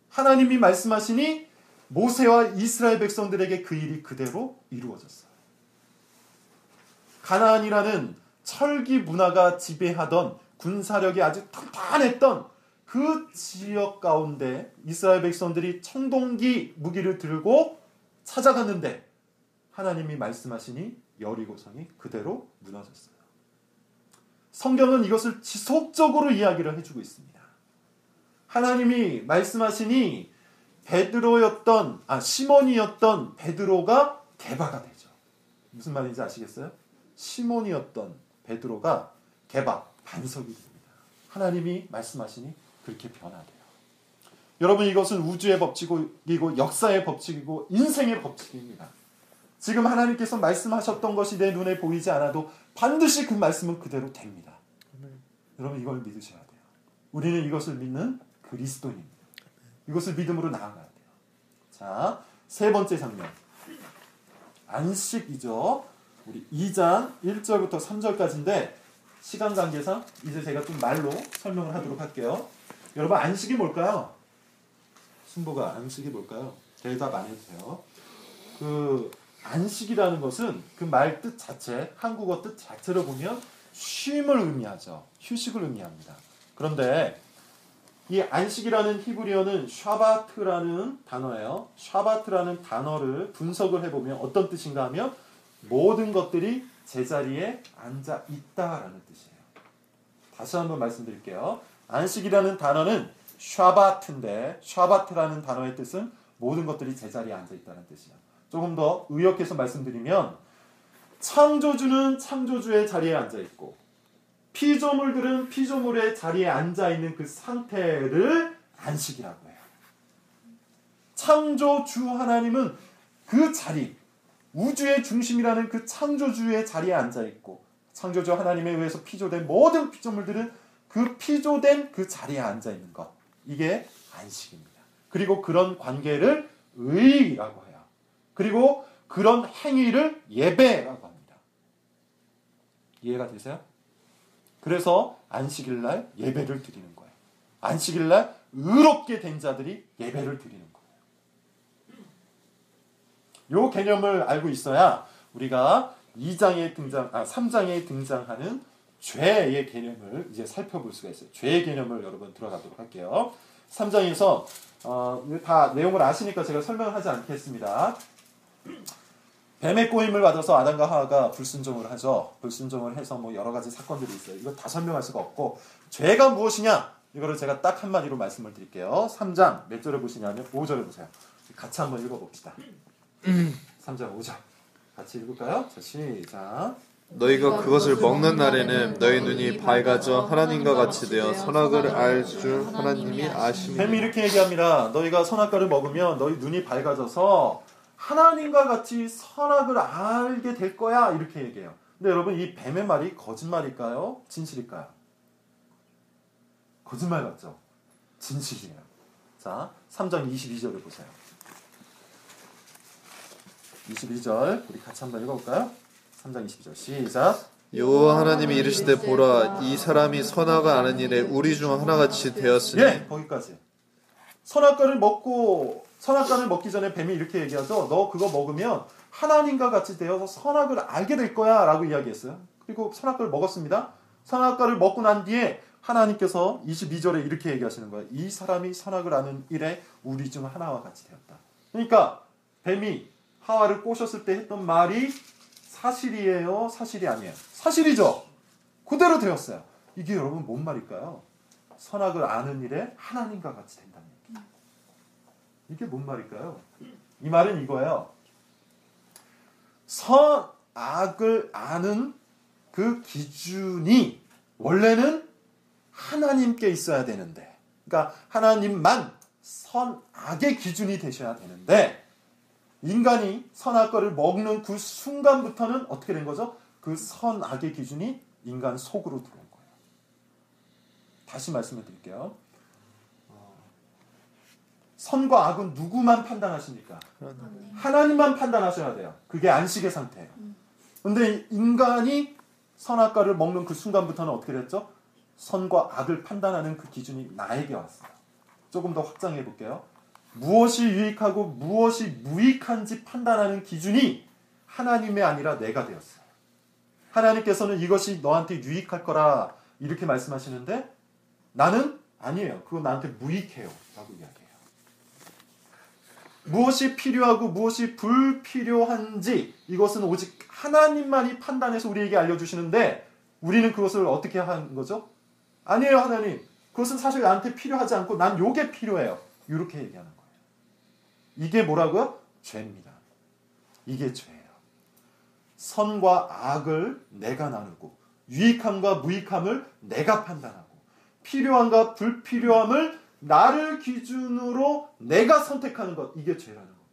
하나님이 말씀하시니 모세와 이스라엘 백성들에게 그 일이 그대로 이루어졌어요. 가나안이라는 철기 문화가 지배하던 군사력이 아주 탄탄했던 그 그 지역 가운데 이스라엘 백성들이 청동기 무기를 들고 찾아갔는데 하나님이 말씀하시니 여리고성이 그대로 무너졌어요. 성경은 이것을 지속적으로 이야기를 해주고 있습니다. 하나님이 말씀하시니 시몬이었던 베드로가 게바가 되죠. 무슨 말인지 아시겠어요? 시몬이었던 베드로가 게바, 반석이 됩니다. 하나님이 말씀하시니 그렇게 변화돼요. 여러분, 이것은 우주의 법칙이고 역사의 법칙이고 인생의 법칙입니다. 지금 하나님께서 말씀하셨던 것이 내 눈에 보이지 않아도 반드시 그 말씀은 그대로 됩니다. 여러분, 이걸 믿으셔야 돼요. 우리는 이것을 믿는 그리스도인입니다. 이것을 믿음으로 나아가야 돼요. 자, 세 번째 장면. 안식이죠. 우리 2장 1절부터 3절까지인데 시간 관계상 이제 제가 좀 말로 설명을 하도록 할게요. 여러분, 안식이 뭘까요? 순보가 안식이 뭘까요? 대답 안 해도 돼요. 그 안식이라는 것은 그 말 뜻 자체, 한국어 뜻 자체로 보면 쉼을 의미하죠. 휴식을 의미합니다. 그런데 이 안식이라는 히브리어는 샤바트라는 단어예요. 샤바트라는 단어를 분석을 해보면 어떤 뜻인가 하면 모든 것들이 제자리에 앉아 있다라는 뜻이에요. 다시 한번 말씀드릴게요. 안식이라는 단어는 샤바트인데 샤바트라는 단어의 뜻은 모든 것들이 제자리에 앉아 있다는 뜻이에요. 조금 더 의역해서 말씀드리면 창조주는 창조주의 자리에 앉아 있고 피조물들은 피조물의 자리에 앉아 있는 그 상태를 안식이라고 해요. 창조주 하나님은 그 자리, 우주의 중심이라는 그 창조주의 자리에 앉아 있고 창조주 하나님에 의해서 피조된 모든 피조물들은 그 피조된 그 자리에 앉아 있는 것. 이게 안식입니다. 그리고 그런 관계를 의라고 해요. 그리고 그런 행위를 예배라고 합니다. 이해가 되세요? 그래서 안식일날 예배를 드리는 거예요. 안식일날 의롭게 된 자들이 예배를 드리는 거예요. 이 개념을 알고 있어야 우리가 3장에 등장하는 죄의 개념을 이제 살펴볼 수가 있어요. 죄의 개념을 여러분 들어가도록 할게요. 3장에서 다 내용을 아시니까 제가 설명을 하지 않겠습니다. 뱀의 꼬임을 받아서 아담과 하와가 불순종을 하죠. 불순종을 해서 뭐 여러 가지 사건들이 있어요. 이거 다 설명할 수가 없고 죄가 무엇이냐? 이거를 제가 딱 한마디로 말씀을 드릴게요. 3장 몇 절에 보시냐면 5절에 보세요. 같이 한번 읽어봅시다. 3장 5절 같이 읽을까요? 자, 시작. 너희가 그것을 먹는 날에는 너희 눈이 밝아져 하나님과 같이 되어 선악을 알 줄 하나님이 아심이니. 뱀이 이렇게 얘기합니다. 너희가 선악과를 먹으면 너희 눈이 밝아져서 하나님과 같이 선악을 알게 될 거야. 이렇게 얘기해요. 근데 여러분, 이 뱀의 말이 거짓말일까요? 진실일까요? 거짓말 같죠? 진실이에요. 자, 3장 22절을 보세요. 22절 우리 같이 한번 읽어볼까요? 3장 22절 시작. 여호와 하나님이 이르시되 보라, 이 사람이 선악을 아는 일에 우리 중 하나같이 되었으니. 예, 거기까지. 선악과를 먹기 전에 뱀이 이렇게 얘기하죠. 너 그거 먹으면 하나님과 같이 되어서 선악을 알게 될 거야 라고 이야기했어요. 그리고 선악과를 먹었습니다. 선악과를 먹고 난 뒤에 하나님께서 22절에 이렇게 얘기하시는 거예요. 이 사람이 선악을 아는 일에 우리 중 하나와 같이 되었다. 그러니까 뱀이 하와를 꼬셨을 때 했던 말이 사실이에요? 사실이 아니에요? 사실이죠. 그대로 되었어요. 이게 여러분 뭔 말일까요? 선악을 아는 일에 하나님과 같이 된다는 얘기. 이게 뭔 말일까요? 이 말은 이거예요. 선악을 아는 그 기준이 원래는 하나님께 있어야 되는데, 그러니까 하나님만 선악의 기준이 되셔야 되는데, 인간이 선악과를 먹는 그 순간부터는 어떻게 된 거죠? 그 선악의 기준이 인간 속으로 들어온 거예요. 다시 말씀해 드릴게요. 선과 악은 누구만 판단하십니까? 하나님만 판단하셔야 돼요. 그게 안식의 상태예요. 그런데 인간이 선악과를 먹는 그 순간부터는 어떻게 됐죠? 선과 악을 판단하는 그 기준이 나에게 왔어요. 조금 더 확장해 볼게요. 무엇이 유익하고 무엇이 무익한지 판단하는 기준이 하나님이 아니라 내가 되었어요. 하나님께서는 이것이 너한테 유익할 거라 이렇게 말씀하시는데 나는 아니에요. 그거 나한테 무익해요. 라고 이야기해요. 무엇이 필요하고 무엇이 불필요한지 이것은 오직 하나님만이 판단해서 우리에게 알려주시는데 우리는 그것을 어떻게 하는 거죠? 아니에요, 하나님. 그것은 사실 나한테 필요하지 않고 난 요게 필요해요. 이렇게 얘기하는 거예요. 이게 뭐라고요? 죄입니다. 이게 죄예요. 선과 악을 내가 나누고 유익함과 무익함을 내가 판단하고 필요함과 불필요함을 나를 기준으로 내가 선택하는 것, 이게 죄라는 겁니다.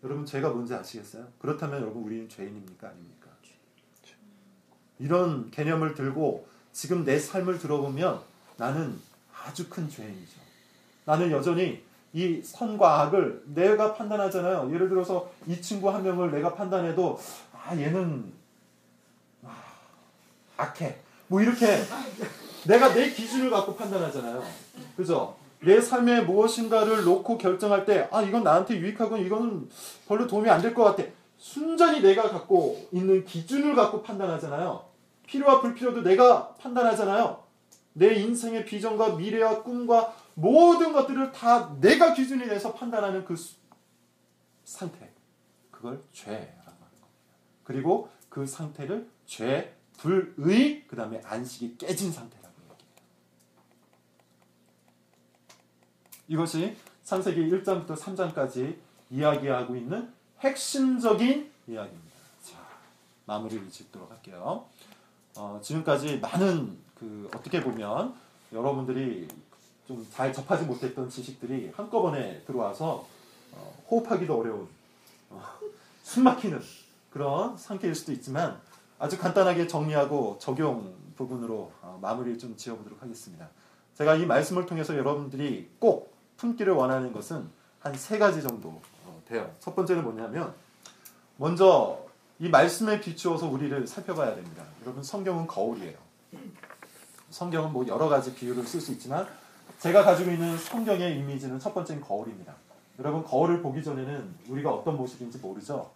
여러분, 죄가 뭔지 아시겠어요? 그렇다면 여러분, 우리는 죄인입니까? 아닙니까? 이런 개념을 들고 지금 내 삶을 들어보면 나는 아주 큰 죄인이죠. 나는 여전히 이 선과 악을 내가 판단하잖아요. 예를 들어서 이 친구 한 명을 내가 판단해도 얘는 악해. 뭐 이렇게 내가 내 기준을 갖고 판단하잖아요. 그죠? 내 삶에 무엇인가를 놓고 결정할 때 이건 나한테 유익하고 이거는 별로 도움이 안 될 것 같아. 순전히 내가 갖고 있는 기준을 갖고 판단하잖아요. 필요와 불필요도 내가 판단하잖아요. 내 인생의 비전과 미래와 꿈과 모든 것들을 다 내가 기준이 돼서 판단하는 그 상태. 그걸 죄라고 하는 겁니다. 그리고 그 상태를 죄, 불의, 그 다음에 안식이 깨진 상태라고 얘기해요. 이것이 창세기 1장부터 3장까지 이야기하고 있는 핵심적인 이야기입니다. 자, 마무리를 짓도록 할게요. 지금까지 많은 어떻게 보면 여러분들이 좀 잘 접하지 못했던 지식들이 한꺼번에 들어와서 호흡하기도 어려운 숨 막히는 그런 상태일 수도 있지만 아주 간단하게 정리하고 적용 부분으로 마무리를 좀 지어보도록 하겠습니다. 제가 이 말씀을 통해서 여러분들이 꼭 품기를 원하는 것은 한 3가지 정도 돼요. 첫 번째는 뭐냐면 먼저 이 말씀에 비추어서 우리를 살펴봐야 됩니다. 여러분, 성경은 거울이에요. 성경은 뭐 여러 가지 비유를 쓸 수 있지만 제가 가지고 있는 성경의 이미지는 첫 번째는 거울입니다. 여러분, 거울을 보기 전에는 우리가 어떤 모습인지 모르죠?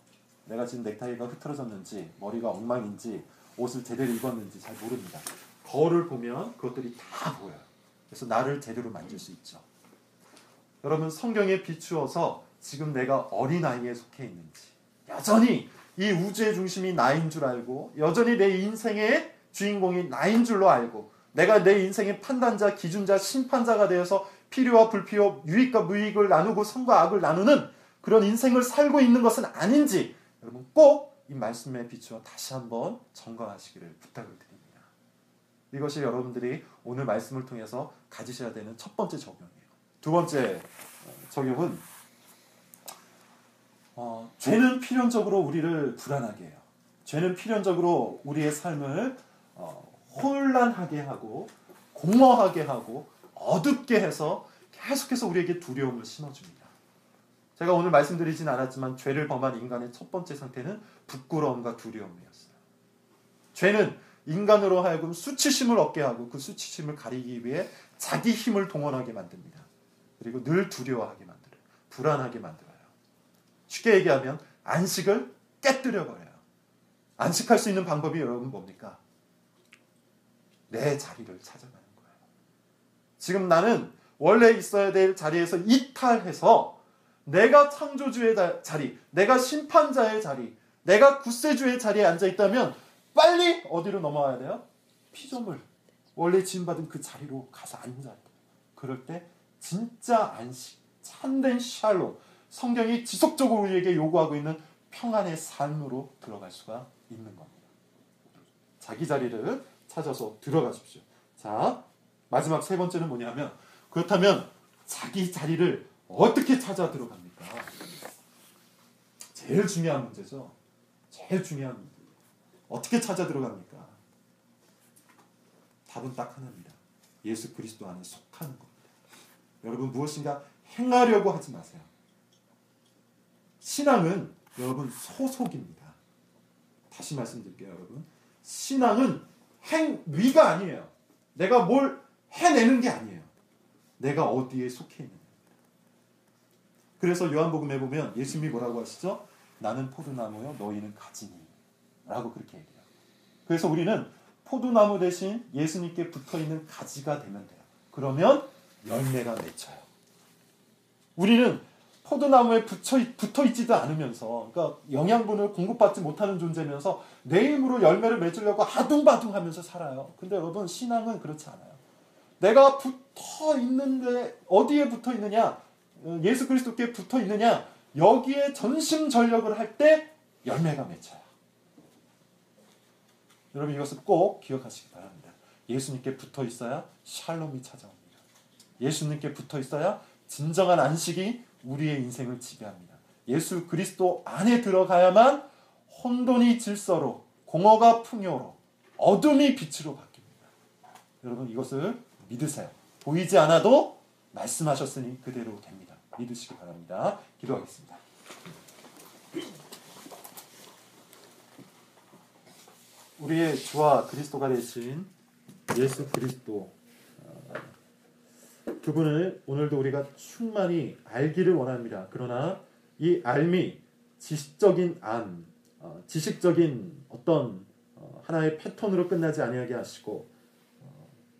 내가 지금 넥타이가 흐트러졌는지 머리가 엉망인지 옷을 제대로 입었는지 잘 모릅니다. 거울을 보면 그것들이 다 보여요. 그래서 나를 제대로 만질 수 있죠. 여러분, 성경에 비추어서 지금 내가 어린아이에 속해 있는지 여전히 이 우주의 중심이 나인 줄 알고 여전히 내 인생의 주인공이 나인 줄로 알고 내가 내 인생의 판단자, 기준자, 심판자가 되어서 필요와 불필요, 유익과 무익을 나누고 선과 악을 나누는 그런 인생을 살고 있는 것은 아닌지 여러분 꼭 이 말씀에 비추어 다시 한번 점검하시기를 부탁을 드립니다. 이것이 여러분들이 오늘 말씀을 통해서 가지셔야 되는 첫 번째 적용이에요. 두 번째 적용은 죄는 필연적으로 우리를 불안하게 해요. 죄는 필연적으로 우리의 삶을 혼란하게 하고 공허하게 하고 어둡게 해서 계속해서 우리에게 두려움을 심어줍니다. 제가 오늘 말씀드리진 않았지만 죄를 범한 인간의 첫 번째 상태는 부끄러움과 두려움이었어요. 죄는 인간으로 하여금 수치심을 얻게 하고 그 수치심을 가리기 위해 자기 힘을 동원하게 만듭니다. 그리고 늘 두려워하게 만들어요. 불안하게 만들어요. 쉽게 얘기하면 안식을 깨뜨려버려요. 안식할 수 있는 방법이 여러분 뭡니까? 내 자리를 찾아가는 거예요. 지금 나는 원래 있어야 될 자리에서 이탈해서 내가 창조주의 자리, 내가 심판자의 자리, 내가 구세주의 자리에 앉아있다면 빨리 어디로 넘어와야 돼요? 피조물, 원래 지음받은 그 자리로 가서 앉아야 돼요. 그럴 때 진짜 안식, 참된 샬롬, 성경이 지속적으로 우리에게 요구하고 있는 평안의 삶으로 들어갈 수가 있는 겁니다. 자기 자리를 찾아서 들어가십시오. 자, 마지막 3번째는 뭐냐면 그렇다면 자기 자리를 어떻게 찾아 들어갑니까? 제일 중요한 문제죠. 제일 중요한 문제. 어떻게 찾아 들어갑니까? 답은 딱 하나입니다. 예수 그리스도 안에 속하는 겁니다. 여러분, 무엇인가 행하려고 하지 마세요. 신앙은 여러분 소속입니다. 다시 말씀드릴게요, 여러분. 신앙은 행위가 아니에요. 내가 뭘 해내는 게 아니에요. 내가 어디에 속해 있는 거예요. 그래서 요한복음에 보면 예수님이 뭐라고 하시죠? 나는 포도나무요, 너희는 가지니 라고 그렇게 얘기해요. 그래서 우리는 포도나무 대신 예수님께 붙어있는 가지가 되면 돼요. 그러면 열매가 맺혀요. 우리는 포도나무에 붙어 있지도 않으면서, 그러니까 영양분을 공급받지 못하는 존재면서 내 힘으로 열매를 맺으려고 아둥바둥하면서 살아요. 근데 여러분, 신앙은 그렇지 않아요. 내가 붙어 있는데 어디에 붙어 있느냐? 예수 그리스도께 붙어 있느냐? 여기에 전심전력을 할 때 열매가 맺혀요. 여러분, 이것을 꼭 기억하시기 바랍니다. 예수님께 붙어 있어야 샬롬이 찾아옵니다. 예수님께 붙어 있어야 진정한 안식이 우리의 인생을 지배합니다. 예수 그리스도 안에 들어가야만 혼돈이 질서로, 공허가 풍요로, 어둠이 빛으로 바뀝니다. 여러분, 이것을 믿으세요. 보이지 않아도 말씀하셨으니 그대로 됩니다. 믿으시기 바랍니다. 기도하겠습니다. 우리의 주와 그리스도가 되신 예수 그리스도, 그분을 오늘도 우리가 충만히 알기를 원합니다. 그러나 이 알미 지식적인 지식적인 어떤 하나의 패턴으로 끝나지 아니하게 하시고,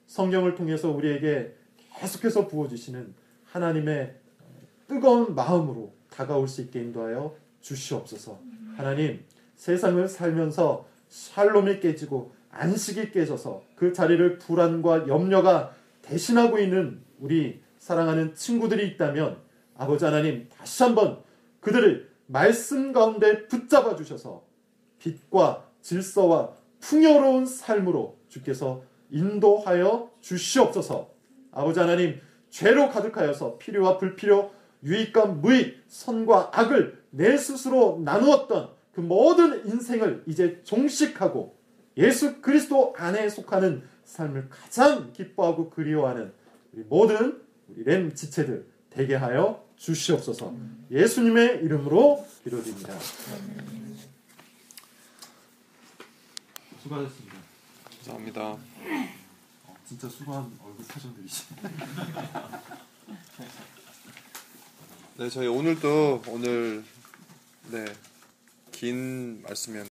성경을 통해서 우리에게 계속해서 부어주시는 하나님의 뜨거운 마음으로 다가올 수 있게 인도하여 주시옵소서. 하나님, 세상을 살면서 샬롬이 깨지고 안식이 깨져서 그 자리를 불안과 염려가 대신하고 있는 우리 사랑하는 친구들이 있다면, 아버지 하나님, 다시 한번 그들을 말씀 가운데 붙잡아 주셔서 빛과 질서와 풍요로운 삶으로 주께서 인도하여 주시옵소서. 아버지 하나님, 죄로 가득하여서 필요와 불필요, 유익과 무익, 선과 악을 내 스스로 나누었던 그 모든 인생을 이제 종식하고 예수 그리스도 안에 속하는 삶을 가장 기뻐하고 그리워하는 우리 모든 우리 렘 지체들 되게 하여 주시옵소서. 예수님의 이름으로 기도드립니다. 수고하셨습니다. 감사합니다. 진짜 수고한 얼굴 표정들이시네. 네, 저희 오늘도 긴 말씀이었는데